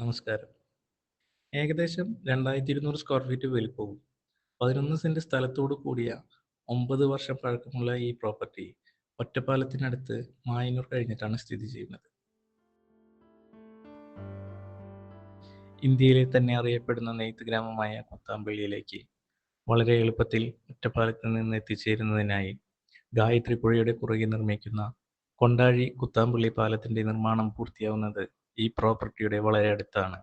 നമസ്കാരം. ഏകദേശം 2200 square feet വലിപ്പവും 11 സെന്റ് സ്ഥലത്തോടു കൂടിയ 9 വർഷം പഴക്കമുള്ള ഈ പ്രോപ്പർട്ടി ഒറ്റപ്പാലത്തിനടുത്ത് മായന്നൂർ കഴിഞ്ഞിട്ടാണ് സ്ഥിതി ചെയ്യുന്നത്. ഇന്ത്യയിലെ തന്നെ അറിയപ്പെടുന്ന നെയ്ത്ത് ഗ്രാമമായ കുത്താമ്പള്ളിയിലേക്ക് വളരെ എളുപ്പത്തിൽ ഒറ്റപ്പാലത്ത് നിന്ന് എത്തിച്ചേരുന്നതിനായി ഗായത്രി പുഴയുടെ കുറുകെ നിർമ്മിക്കുന്ന കൊണ്ടാഴി കുത്താമ്പള്ളി പാലത്തിന്റെ നിർമ്മാണം പൂർത്തിയാവുന്നത് ഈ പ്രോപ്പർട്ടിയുടെ വളരെ അടുത്താണ്.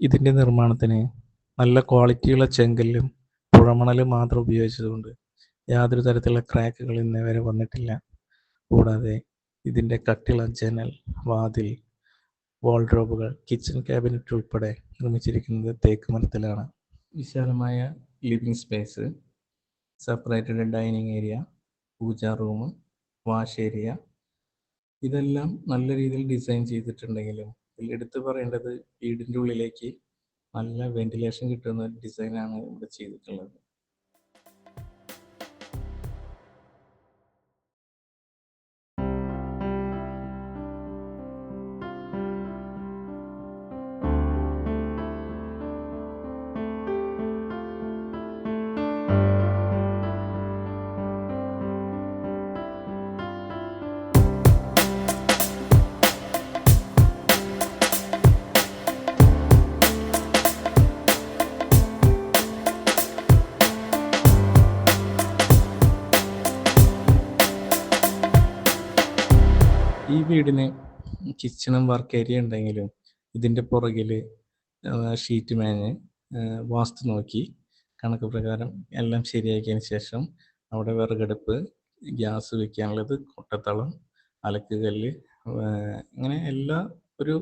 ഇതിന്റെ നിർമ്മാണത്തിന് നല്ല ക്വാളിറ്റിയുള്ള ചെങ്കല്ലും പുഴമണലും മാത്രം ഉപയോഗിച്ചതുകൊണ്ട് യാതൊരു തരത്തിലുള്ള ക്രാക്കുകൾ ഇന്നേ വരെ വന്നിട്ടില്ല. കൂടാതെ ഇതിന്റെ കട്ടിയുള്ള ജനൽ, വാതിൽ, വാൾഡ്രോബുകൾ, കിച്ചൺ ക്യാബിനറ്റ് ഉൾപ്പെടെ നിർമ്മിച്ചിരിക്കുന്നത് തേക്ക് മരത്തിലാണ്. വിശാലമായ living space, separated dining area, pooja room, wash area ഇതെല്ലാം നല്ല രീതിയിൽ ഡിസൈൻ ചെയ്തിട്ടുണ്ടെങ്കിലും ഇതിൽ എടുത്തു പറയേണ്ടത് വീടിൻ്റെ ഉള്ളിലേക്ക് നല്ല വെന്റിലേഷൻ കിട്ടുന്ന ഡിസൈനാണ് ഇവിടെ ചെയ്തിട്ടുള്ളത്. ഈ വീടിന് കിച്ചണും വർക്ക് ഏരിയ ഉണ്ടെങ്കിലും ഇതിൻ്റെ പുറകിൽ ഷീറ്റ് മേഞ്ഞ് വാസ്തു നോക്കി കണക്ക് പ്രകാരം എല്ലാം ശരിയാക്കിയതിന് ശേഷം അവിടെ വിറകടുപ്പ്, ഗ്യാസ് വയ്ക്കാനുള്ളത്, കൊട്ടത്തളം, അലക്കുകല്ല്, ഇങ്ങനെ എല്ലാ ഒരു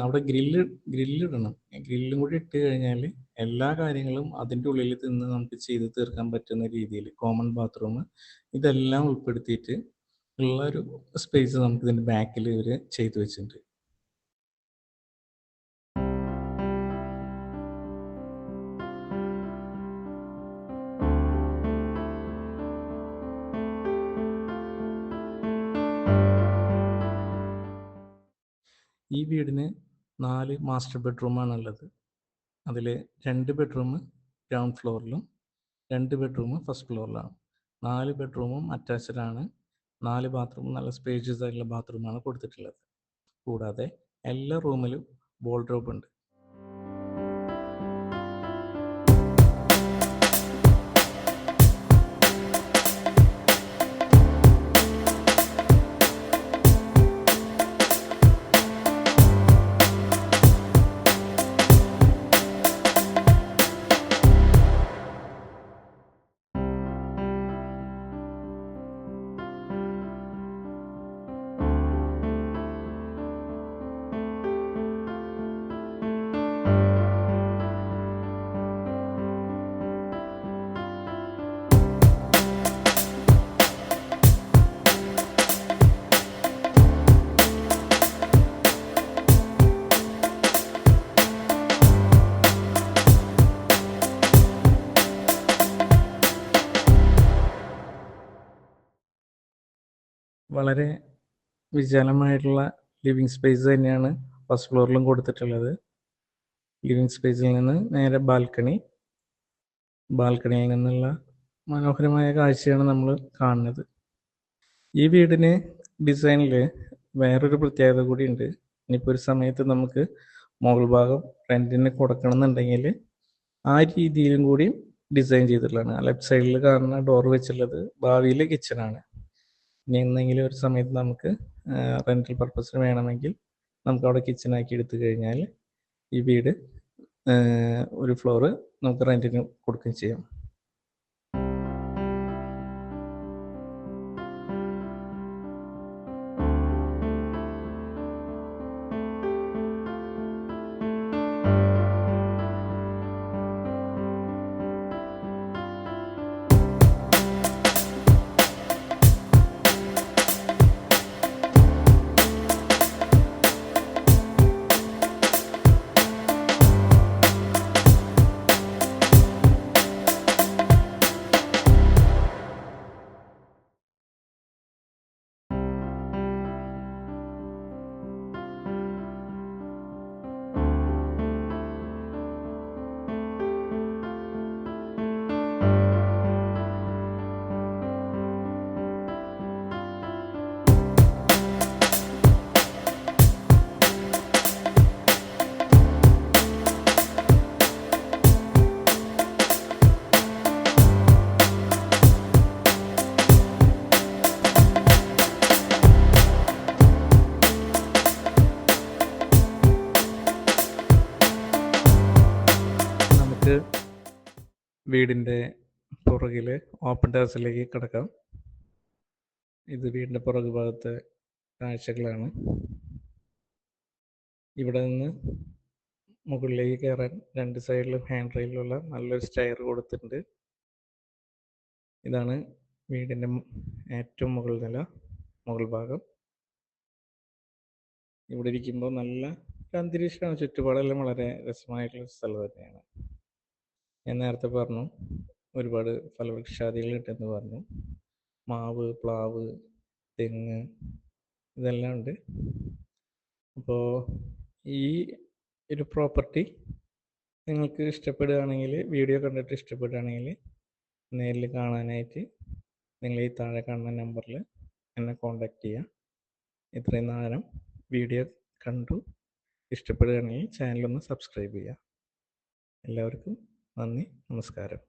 അവിടെ ഗ്രില്ലിടണം. ഗ്രില്ലും കൂടി ഇട്ട് കഴിഞ്ഞാൽ എല്ലാ കാര്യങ്ങളും അതിൻ്റെ ഉള്ളിൽ നിന്ന് നമുക്ക് ചെയ്ത് തീർക്കാൻ പറ്റുന്ന രീതിയിൽ കോമൺ ബാത്റൂം ഇതെല്ലാം ഉൾപ്പെടുത്തിയിട്ട് ഉള്ള ഒരു സ്പേസ് നമുക്ക് ഇതിൻ്റെ ബാക്കിൽ ഇവർ ചെയ്തു വെച്ചിട്ടുണ്ട്. ഈ വീടിന് 4 മാസ്റ്റർ ബെഡ്റൂമാണുള്ളത്. അതിൽ 2 ബെഡ്റൂം ഗ്രൗണ്ട് ഫ്ലോറിലും 2 ബെഡ്റൂം ഫസ്റ്റ് ഫ്ലോറിലാണ്. 4 ബെഡ്റൂമും അറ്റാച്ച്ഡ് ആണ്. 4 ബാത്റൂമും നല്ല സ്പേഷ്യസ് ആയിട്ടുള്ള ബാത്റൂമാണ് കൊടുത്തിട്ടുള്ളത്. കൂടാതെ എല്ലാ റൂമിലും വാൾഡ്രോബ് ഉണ്ട്. വളരെ വിശാലമായിട്ടുള്ള ലിവിങ് സ്പേസ് തന്നെയാണ് ഫസ്റ്റ് ഫ്ലോറിലും കൊടുത്തിട്ടുള്ളത്. ലിവിങ് സ്പേസിൽ നിന്ന് നേരെ ബാൽക്കണിയിൽ നിന്നുള്ള മനോഹരമായ കാഴ്ചയാണ് നമ്മൾ കാണുന്നത്. ഈ വീടിന് ഡിസൈനിൽ വേറൊരു പ്രത്യേകത കൂടി ഉണ്ട്. ഇനിയിപ്പോൾ ഒരു സമയത്ത് നമുക്ക് മുകൾ ഭാഗം റെൻറ്റിന് കൊടുക്കണമെന്നുണ്ടെങ്കിൽ ആ രീതിയിലും കൂടി ഡിസൈൻ ചെയ്തിട്ടുള്ളതാണ്. ലെഫ്റ്റ് സൈഡിൽ കാണുന്ന ഡോർ വെച്ചുള്ളത് ഭാവിയിലെ കിച്ചണാണ്. ഇനി എന്തെങ്കിലും ഒരു സമയത്ത് നമുക്ക് റെൻ്റൽ പർപ്പസിന് വേണമെങ്കിൽ നമുക്ക് അവിടെ കിച്ചണാക്കി എടുത്തു കഴിഞ്ഞാൽ ഈ വീട് ഒരു ഫ്ലോറ് നമുക്ക് റെൻറ്റിന് കൊടുക്കുകയും ചെയ്യാം. വീടിൻ്റെ പുറകിൽ ഓപ്പൺ ടെറസിലേക്ക് കിടക്കാം. ഇത് വീടിൻ്റെ പുറകു ഭാഗത്തെ കാഴ്ചകളാണ്. ഇവിടെ നിന്ന് മുകളിലേക്ക് കയറാൻ രണ്ട് സൈഡിലും ഹാൻഡ് റെയിലുള്ള നല്ലൊരു സ്റ്റെയർ കൊടുത്തിട്ടുണ്ട്. ഇതാണ് വീടിൻ്റെ ഏറ്റവും മുകൾ ഭാഗം. ഇവിടെ ഇരിക്കുമ്പോൾ നല്ല അന്തരീക്ഷമാണ്, ചുറ്റുപാടെല്ലാം വളരെ രസമായിട്ടുള്ള സ്ഥലം തന്നെയാണ്. ഞാൻ നേരത്തെ പറഞ്ഞു ഒരുപാട് ഫലവൃക്ഷാദികൾ ഉണ്ടെന്ന് പറഞ്ഞു. മാവ്, പ്ലാവ്, തെങ്ങ് ഇതെല്ലാം ഉണ്ട്. അപ്പോൾ ഈ ഒരു പ്രോപ്പർട്ടി നിങ്ങൾക്ക് ഇഷ്ടപ്പെടുകയാണെങ്കിൽ, വീഡിയോ കണ്ടിട്ട് ഇഷ്ടപ്പെടുകയാണെങ്കിൽ നേരിൽ കാണാനായിട്ട് നിങ്ങൾ ഈ താഴെ കാണുന്ന നമ്പറിൽ എന്നെ കോൺടാക്റ്റ് ചെയ്യുക. ഇത്രയും നേരം വീഡിയോ കണ്ടു ഇഷ്ടപ്പെടുകയാണെങ്കിൽ ചാനലൊന്ന് സബ്സ്ക്രൈബ് ചെയ്യുക. എല്ലാവർക്കും നന്ദി, നമസ്കാരം.